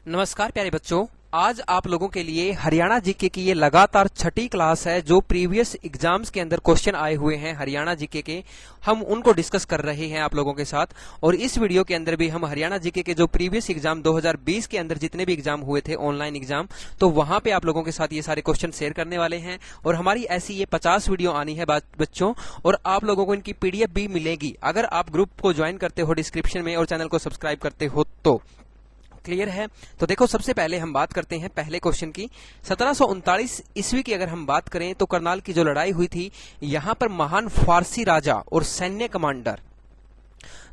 नमस्कार प्यारे बच्चों, आज आप लोगों के लिए हरियाणा जीके की ये लगातार छठी क्लास है। जो प्रीवियस एग्जाम्स के अंदर क्वेश्चन आए हुए हैं हरियाणा जीके के, हम उनको डिस्कस कर रहे हैं आप लोगों के साथ। और इस वीडियो के अंदर भी हम हरियाणा जीके के जो प्रीवियस एग्जाम 2020 के अंदर जितने भी एग्जाम हुए थे ऑनलाइन एग्जाम, तो वहां पे आप लोगों के साथ ये सारे क्वेश्चन शेयर करने वाले हैं। और हमारी ऐसी ये 50 वीडियो आनी है बच्चों, और आप लोगों को इनकी पीडीएफ भी मिलेगी अगर आप ग्रुप को ज्वाइन करते हो डिस्क्रिप्शन में और चैनल को सब्सक्राइब करते हो तो। क्लियर है? तो देखो, सबसे पहले हम बात करते हैं पहले क्वेश्चन की। 1739 ईस्वी की अगर हम बात करें तो करनाल की जो लड़ाई हुई थी, यहां पर महान फारसी राजा और सैन्य कमांडर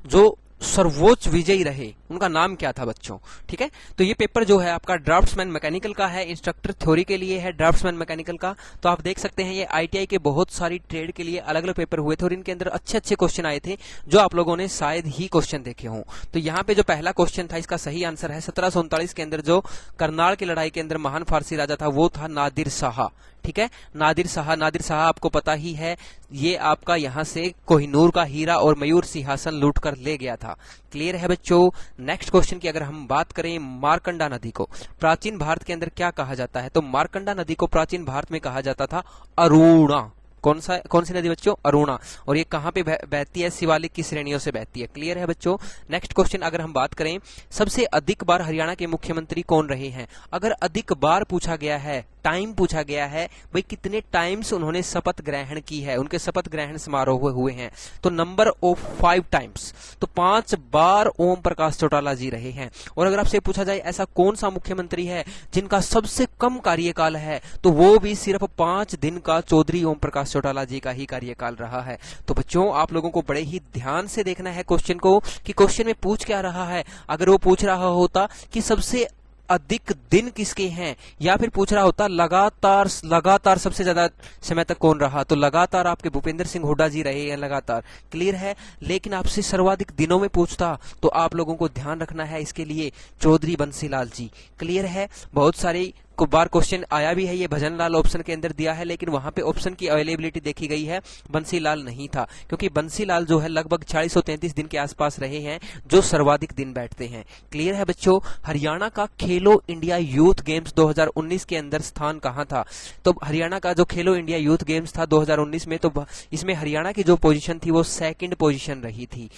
जो सर्वोच्च विजयी रहे, उनका नाम क्या था बच्चों? ठीक है, तो ये पेपर जो है आपका ड्राफ्ट्समैन मैकेनिकल का है, इंस्ट्रक्टर थ्योरी के लिए है ड्राफ्ट्समैन मैकेनिकल का। तो आप देख सकते हैं ये आईटीआई के बहुत सारी ट्रेड के लिए अलग अलग पेपर हुए थे और इनके अंदर अच्छे अच्छे क्वेश्चन आए थे जो आप लोगों ने शायद ही क्वेश्चन देखे हों। तो यहाँ पे जो पहला क्वेश्चन था, इसका सही आंसर है 1739 के अंदर जो करनाल की लड़ाई के अंदर महान फारसी राजा था वो था नादिर शाह। ठीक है, नादिर शाह आपको पता ही है, ये आपका यहां से कोहिनूर का हीरा और मयूर सिंहासन लूट कर ले गया था। क्लियर है बच्चों? नेक्स्ट क्वेश्चन की अगर हम बात करें, मारकंडा नदी को प्राचीन भारत के अंदर क्या कहा जाता है? तो मारकंडा नदी को प्राचीन भारत में कहा जाता था अरुणा। कौन सी नदी बच्चों? अरुणा। और ये कहां पे बहती है? शिवालिक की श्रेणियों से बहती है। क्लियर है बच्चों? नेक्स्ट क्वेश्चन अगर हम बात करें, सबसे अधिक बार हरियाणा के मुख्यमंत्री कौन रहे हैं? अगर अधिक बार पूछा गया है, टाइम पूछा गया है, भाई कितने टाइम्स उन्होंने शपथ ग्रहण की है, उनके शपथ ग्रहण समारोह हुए हैं, तो नंबर ऑफ 5 टाइम्स, तो 5 बार ओम प्रकाश चौटाला जी रहे हैं। और अगर आपसे पूछा जाए ऐसा कौन सा मुख्यमंत्री है जिनका सबसे कम कार्यकाल है, तो वो भी सिर्फ 5 दिन का चौधरी ओम प्रकाश चौटाला जी का ही कार्यकाल रहा है। तो बच्चों, आप लोगों को बड़े ही ध्यान से देखना है क्वेश्चन को कि क्वेश्चन में पूछ क्या रहा है। अगर वो पूछ रहा होता कि सबसे अधिक दिन किसके हैं, या फिर पूछ रहा होता लगातार सबसे ज्यादा समय तक कौन रहा, तो लगातार आपके भूपेंद्र सिंह हुड्डा जी रहे हैं लगातार। क्लियर है? लेकिन आपसे सर्वाधिक दिनों में पूछता तो आप लोगों को ध्यान रखना है इसके लिए चौधरी बंसीलाल जी। क्लियर है? बहुत सारी बार क्वेश्चन आया भी है, ये भजनलाल ऑप्शन के अंदर दिया है, लेकिन वहां पे ऑप्शन की अवेलेबिलिटी देखी गई है, बंसीलाल नहीं था, क्योंकि बंसीलाल जो है लगभग 4633 दिन के आसपास रहे हैं जो सर्वाधिक दिन बैठते हैं। क्लियर है बच्चों? हरियाणा का खेलो इंडिया यूथ गेम्स 2019 के अंदर स्थान कहां था? तो हरियाणा का जो खेलो इंडिया यूथ गेम्स था 2019 में, तो इसमें हरियाणा की जो पोजीशन थी वो 2nd पोजीशन रही थी।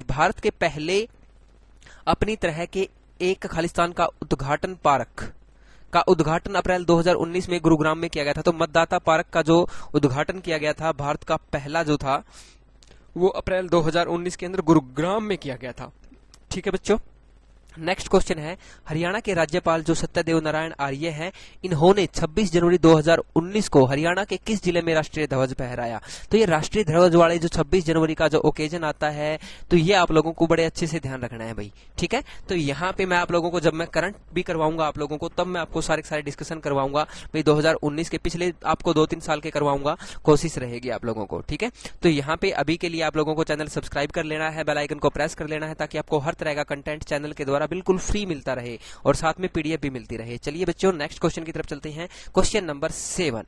भारत के पहले अपनी तरह के एक खालिस्तान का उद्घाटन पार्क का उद्घाटन अप्रैल 2019 में गुरुग्राम में किया गया था। तो मतदाता पार्क का जो उद्घाटन किया गया था, भारत का पहला जो था, वो अप्रैल 2019 के अंदर गुरुग्राम में किया गया था। ठीक है बच्चों? नेक्स्ट क्वेश्चन है, हरियाणा के राज्यपाल जो सत्यदेव नारायण आर्य हैं, इन्होंने 26 जनवरी 2019 को हरियाणा के किस जिले में राष्ट्रीय ध्वज फहराया? तो ये राष्ट्रीय ध्वज वाले जो 26 जनवरी का जो ओकेजन आता है, तो ये आप लोगों को बड़े अच्छे से ध्यान रखना है भाई। ठीक है? तो यहाँ पे मैं आप लोगों को, जब मैं करंट भी करवाऊंगा आप लोगों को, तब मैं आपको सारे डिस्कशन करवाऊंगा भाई। 2019 के पिछले आपको 2-3 साल के करवाऊंगा, कोशिश रहेगी आप लोगों को। ठीक है? तो यहाँ पे अभी के लिए आप लोगों को चैनल सब्सक्राइब कर लेना है, बेल आइकन को प्रेस कर लेना है, ताकि आपको हर तरह का कंटेंट चैनल के द्वारा बिल्कुल फ्री मिलता रहे और साथ में पीडीएफ भी मिलती रहे। चलिए बच्चों, नेक्स्ट क्वेश्चन की तरफ चलते हैं। क्वेश्चन नंबर 7,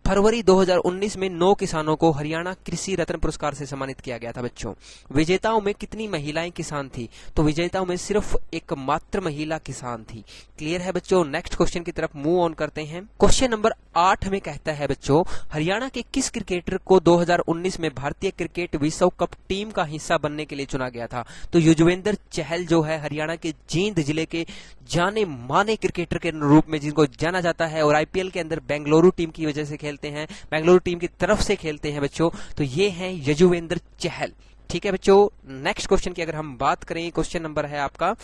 फरवरी 2019 में 9 किसानों को हरियाणा कृषि रत्न पुरस्कार से सम्मानित किया गया था बच्चों। विजेताओं में कितनी महिलाएं किसान थी? तो विजेताओं में सिर्फ एक मात्र महिला किसान थी। क्लियर है बच्चों? नेक्स्ट क्वेश्चन की तरफ मूव ऑन करते हैं। क्वेश्चन नंबर 8 में कहता है बच्चों, हरियाणा के किस क्रिकेटर को 2019 में भारतीय क्रिकेट विश्व कप टीम का हिस्सा बनने के लिए चुना गया था? तो युजवेंद्र चहल जो है हरियाणा के जींद जिले के जाने माने क्रिकेटर के रूप में जिनको जाना जाता है, और आईपीएल के अंदर बेंगलुरु टीम की वजह से खेलते हैं, बेंगलुरु टीम की तरफ से खेलते हैं बच्चों। तो ये हैं युजवेंद्र चहल। ठीक है बच्चों? नेक्स्ट क्वेश्चन की अगर हम बात करें, क्वेश्चन नंबर है आपका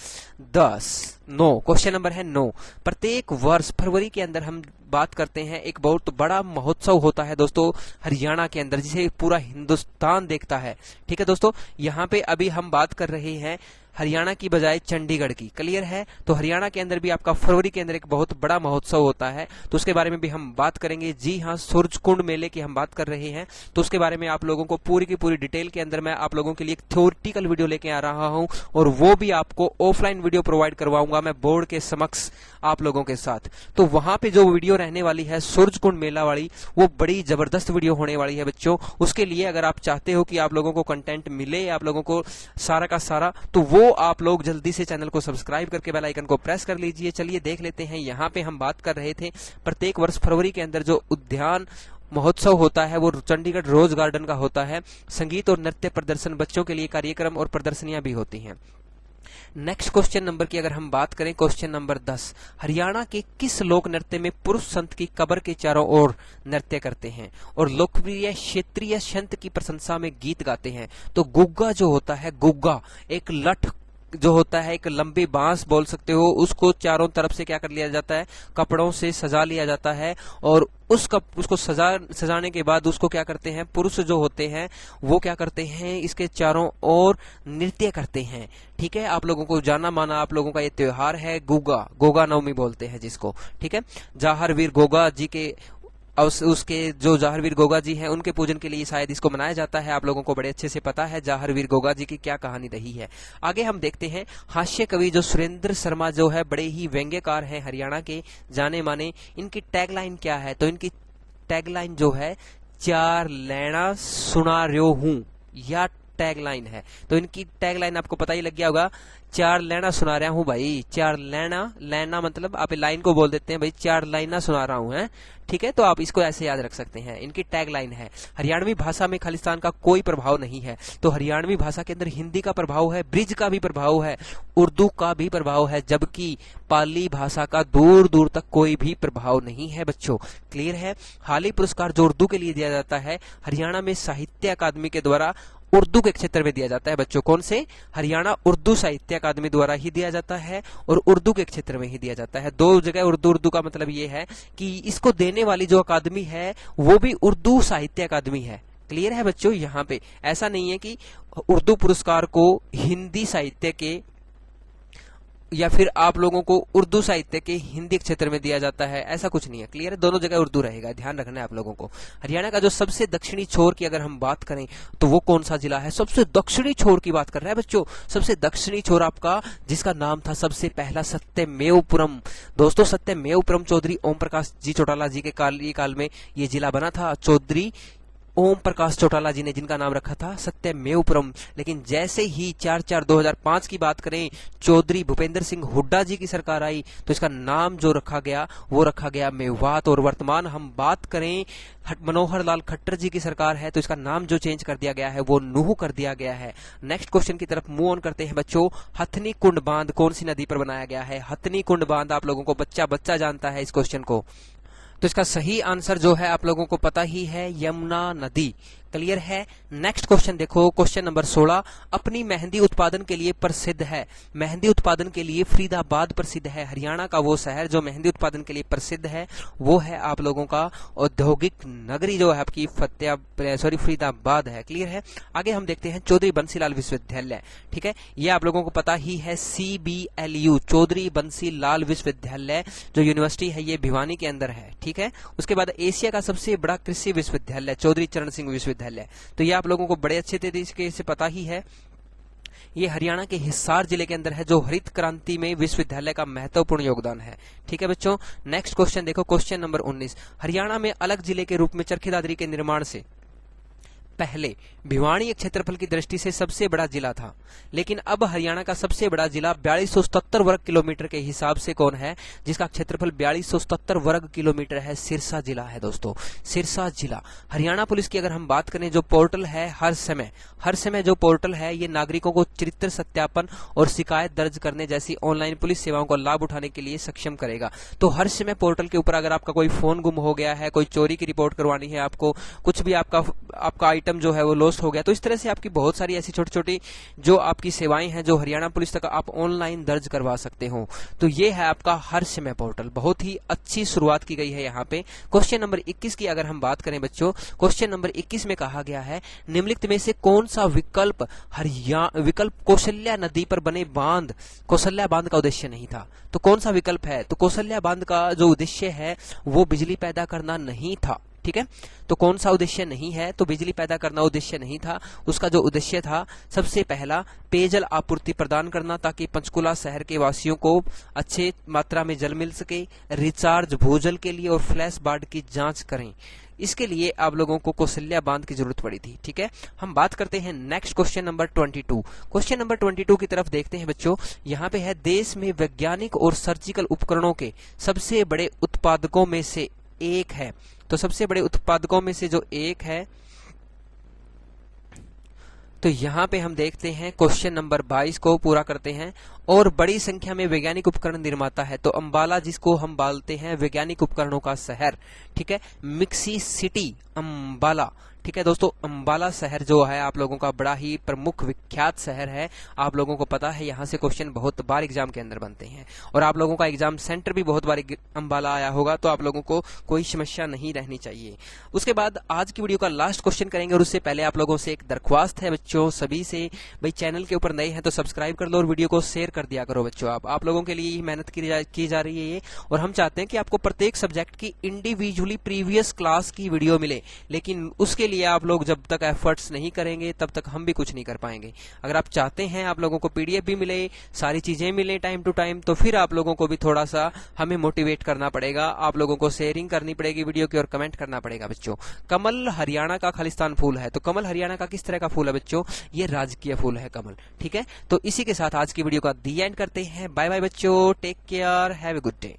9। क्वेश्चन नंबर है 9। प्रत्येक वर्ष फरवरी के अंदर हम बात करते हैं, एक बहुत बड़ा महोत्सव होता है दोस्तों हरियाणा के अंदर, जिसे पूरा हिंदुस्तान देखता है। ठीक है दोस्तों? यहाँ पे अभी हम बात कर रहे हैं हरियाणा की बजाय चंडीगढ़ की। क्लियर है? तो हरियाणा के अंदर भी आपका फरवरी के अंदर एक बहुत बड़ा महोत्सव होता है, तो उसके बारे में भी हम बात करेंगे। जी हाँ, सूरजकुंड मेले की हम बात कर रहे हैं, तो उसके बारे में आप लोगों को पूरी की पूरी डिटेल के अंदर मैं आप लोगों के लिए एक थ्योरेटिकल वीडियो लेके आ रहा हूं, और वो भी आपको ऑफलाइन वीडियो प्रोवाइड करवाऊंगा मैं बोर्ड के समक्ष आप लोगों के साथ। तो वहां पे जो वीडियो रहने वाली है सूरजकुंड मेला वाली, वो बड़ी जबरदस्त वीडियो होने वाली है बच्चों। उसके लिए अगर आप चाहते हो कि आप लोगों को कंटेंट मिले, आप लोगों को सारा का सारा, तो वो तो आप लोग जल्दी से चैनल को सब्सक्राइब करके बेल आइकन को प्रेस कर लीजिए। चलिए देख लेते हैं, यहाँ पे हम बात कर रहे थे प्रत्येक वर्ष फरवरी के अंदर जो उद्यान महोत्सव होता है वो चंडीगढ़ रोज गार्डन का होता है। संगीत और नृत्य प्रदर्शन, बच्चों के लिए कार्यक्रम और प्रदर्शनियां भी होती हैं। नेक्स्ट क्वेश्चन नंबर की अगर हम बात करें, क्वेश्चन नंबर 10, हरियाणा के किस लोक नृत्य में पुरुष संत की कब्र के चारों ओर नृत्य करते हैं और लोकप्रिय क्षेत्रीय संत की प्रशंसा में गीत गाते हैं? तो गुग्गा जो होता है, गुग्गा एक लठ जो होता है, एक लंबी बांस बोल सकते हो, उसको चारों तरफ से क्या कर लिया जाता है, कपड़ों से सजा लिया जाता है और उसको सजाने के बाद उसको क्या करते हैं, पुरुष जो होते हैं वो क्या करते हैं, इसके चारों ओर नृत्य करते हैं। ठीक है, आप लोगों को जाना माना आप लोगों का ये त्योहार है गुग्गा, गोगा नवमी बोलते हैं जिसको। ठीक है, जाहरवीर गोगा जी के उसके जो जाहरवीर गोगा जी हैं उनके पूजन के लिए शायद इसको मनाया जाता है। आप लोगों को बड़े अच्छे से पता है जाहरवीर गोगा जी की क्या कहानी रही है। आगे हम देखते हैं, हास्य कवि जो सुरेंद्र शर्मा जो है बड़े ही व्यंग्यकार हैं, हरियाणा के जाने माने, इनकी टैगलाइन क्या है? तो इनकी टैगलाइन जो है, चार लैना सुना रह्यो हूं, या टैगलाइन है। तो इनकी टैगलाइन आपको पता ही लग गया होगा, चार लैना सुना रहा हूं भाई। चार लैना मतलब आप लाइन को बोल देते हैं भाई, चार लाइना सुना रहा हूं है। ठीक है, तो आप इसको ऐसे याद रख सकते हैं। इनकी टैगलाइन है, हरियाणवी भाषा में खालिस्तान का कोई प्रभाव नहीं है। तो हरियाणवी भाषा के अंदर हिंदी का प्रभाव है, ब्रिज का भी प्रभाव है, उर्दू का भी प्रभाव है, जबकि पाली भाषा का दूर दूर तक कोई भी प्रभाव नहीं है बच्चों। क्लियर है? हाल ही पुरस्कार जो उर्दू के लिए दिया जाता है, हरियाणा में साहित्य अकादमी के द्वारा उर्दू के क्षेत्र में दिया जाता है बच्चों। कौन से? हरियाणा उर्दू साहित्य अकादमी द्वारा ही दिया जाता है और उर्दू के क्षेत्र में ही दिया जाता है। दो जगह उर्दू का मतलब ये है कि इसको देने वाली जो अकादमी है वो भी उर्दू साहित्य अकादमी है। क्लियर है बच्चों? यहाँ पे ऐसा नहीं है कि उर्दू पुरस्कार को हिंदी साहित्य के या फिर आप लोगों को उर्दू साहित्य के हिंदी क्षेत्र में दिया जाता है, ऐसा कुछ नहीं है। क्लियर है? दोनों जगह उर्दू रहेगा, ध्यान रखना है आप लोगों को। हरियाणा का जो सबसे दक्षिणी छोर की अगर हम बात करें तो वो कौन सा जिला है? सबसे दक्षिणी छोर की बात कर रहा है बच्चों। सबसे दक्षिणी छोर आपका, जिसका नाम था सबसे पहला सत्यमेवपुरम। दोस्तों, सत्यमेवपुरम चौधरी ओम प्रकाश जी चौटाला जी के काल में ये जिला बना था। चौधरी ओम प्रकाश चौटाला जी ने जिनका नाम रखा था सत्यमेवपुरम। लेकिन जैसे ही 4/4/2005 की बात करें, चौधरी भूपेंद्र सिंह हुड्डा जी की सरकार आई तो इसका नाम जो रखा गया वो रखा गया मेवात। और वर्तमान हम बात करें मनोहर लाल खट्टर जी की सरकार है तो इसका नाम जो चेंज कर दिया गया है वो नूह कर दिया गया है। नेक्स्ट क्वेश्चन की तरफ मूव ऑन करते हैं बच्चों। हथनी कुंड बांध कौन सी नदी पर बनाया गया है? हथनी कुंड बांध आप लोगों को बच्चा जानता है इस क्वेश्चन को। तो इसका सही आंसर जो है आप लोगों को पता ही है, यमुना नदी। क्लियर है? नेक्स्ट क्वेश्चन देखो, क्वेश्चन नंबर 16, अपनी मेहंदी उत्पादन के लिए प्रसिद्ध है। मेहंदी उत्पादन के लिए फरीदाबाद प्रसिद्ध है। हरियाणा का वो शहर जो मेहंदी उत्पादन के लिए प्रसिद्ध है वो है आप लोगों का औद्योगिक नगरी जो है आपकी फरीदाबाद है। क्लियर है? आगे हम देखते हैं चौधरी बंसीलाल विश्वविद्यालय। ठीक है, ये आप लोगों को पता ही है, CBLU चौधरी बंसीलाल विश्वविद्यालय जो यूनिवर्सिटी है ये भिवानी के अंदर है। ठीक है, उसके बाद एशिया का सबसे बड़ा कृषि विश्वविद्यालय चौधरी चरण सिंह विश्वविद्यालय। तो ये आप लोगों को बड़े अच्छे तरीके से पता ही है। ये हरियाणा के हिसार जिले के अंदर है जो हरित क्रांति में विश्वविद्यालय का महत्वपूर्ण योगदान है। ठीक है बच्चों, नेक्स्ट क्वेश्चन देखो, क्वेश्चन नंबर 19, हरियाणा में अलग जिले के रूप में चरखी दादरी के निर्माण से पहले भिवानी एक क्षेत्रफल की दृष्टि से सबसे बड़ा जिला था, लेकिन अब हरियाणा का सबसे बड़ा जिला 4277 वर्ग किलोमीटर के हिसाब से कौन है, जिसका क्षेत्रफल 4277 वर्ग किलोमीटर है? सिरसा जिला है दोस्तों, सिरसा जिला। हरियाणा पुलिस की अगर हम बात करें, जो पोर्टल है हर समय जो पोर्टल है ये नागरिकों को चरित्र सत्यापन और शिकायत दर्ज करने जैसी ऑनलाइन पुलिस सेवाओं का लाभ उठाने के लिए सक्षम करेगा। तो हर समय पोर्टल के ऊपर अगर आपका कोई फोन गुम हो गया है, कोई चोरी की रिपोर्ट करवानी है, आपको कुछ भी आपका आइटम जो है वो लॉस्ट हो गया, तो इस तरह से आपकी बहुत सारी ऐसी छोटी छोटी जो आपकी सेवाएं हैं जो हरियाणा पुलिस तक आप ऑनलाइन दर्ज करवा सकते हो। तो ये है आपका हर समय पोर्टल, बहुत ही अच्छी शुरुआत की गई है यहाँ पे। क्वेश्चन नंबर 21 की अगर हम बात करें बच्चों, क्वेश्चन नंबर 21 में कहा गया है, निम्नलिखित में से कौन सा विकल्प कौशल्या नदी पर बने बांध, कौशल्या बांध का उद्देश्य नहीं था? तो कौन सा विकल्प है? तो कौशल्या बांध का जो उद्देश्य है वो बिजली पैदा करना नहीं था। ठीक है, तो कौन सा उद्देश्य नहीं है? तो बिजली पैदा करना उद्देश्य नहीं था। उसका जो उद्देश्य था, सबसे पहला पेयजल आपूर्ति प्रदान करना ताकि पंचकुला शहर के वासियों को अच्छे मात्रा में जल मिल सके, रिचार्ज भूजल के लिए और फ्लैश बाढ़ की जांच करें। इसके लिए आप लोगों को कौशल्या बांध की जरूरत पड़ी थी। ठीक है, हम बात करते हैं next question number 22। Question number 22 की तरफ देखते हैं बच्चों। यहाँ पे है, देश में वैज्ञानिक और सर्जिकल उपकरणों के सबसे बड़े उत्पादकों में से एक है। तो सबसे बड़े उत्पादकों में से जो एक है, तो यहाँ पे हम देखते हैं क्वेश्चन नंबर 22 को पूरा करते हैं। और बड़ी संख्या में वैज्ञानिक उपकरण निर्माता है, तो अंबाला, जिसको हम बोलते हैं वैज्ञानिक उपकरणों का शहर। ठीक है, मिक्सी सिटी अंबाला। ठीक है दोस्तों, अंबाला शहर जो है आप लोगों का बड़ा ही प्रमुख विख्यात शहर है। आप लोगों को पता है यहाँ से क्वेश्चन बहुत बार एग्जाम के अंदर बनते हैं और आप लोगों का एग्जाम सेंटर भी बहुत बार अंबाला आया होगा, तो आप लोगों को कोई समस्या नहीं रहनी चाहिए। उसके बाद आज की वीडियो का लास्ट क्वेश्चन करेंगे और उससे पहले आप लोगों से एक दरख्वास्त है बच्चों सभी से, भाई चैनल के ऊपर नए हैं तो सब्सक्राइब कर लो और वीडियो को शेयर कर दिया करो बच्चों। आप लोगों के लिए ही मेहनत की जा रही है ये, और हम चाहते हैं कि आपको प्रत्येक सब्जेक्ट की इंडिविजुअली प्रीवियस क्लास की वीडियो मिले, लेकिन उसके लिए आप लोग जब तक एफर्ट्स नहीं करेंगे तब तक हम भी कुछ नहीं कर पाएंगे। अगर आप चाहते हैं आप लोगों को पीडीएफ भी मिले, सारी चीजें मिले टाइम टू टाइम, तो फिर आप लोगों को भी थोड़ा सा हमें मोटिवेट करना पड़ेगा। आप लोगों को शेयरिंग करनी पड़ेगी वीडियो की और कमेंट करना पड़ेगा बच्चों। कमल हरियाणा का खालिस्तान फूल है, तो कमल हरियाणा का किस तरह का फूल है बच्चों? ये राजकीय फूल है कमल। ठीक है, तो इसी के साथ आज की वीडियो का दी एंड करते हैं। बाय बाय बच्चों, take care, have a good day.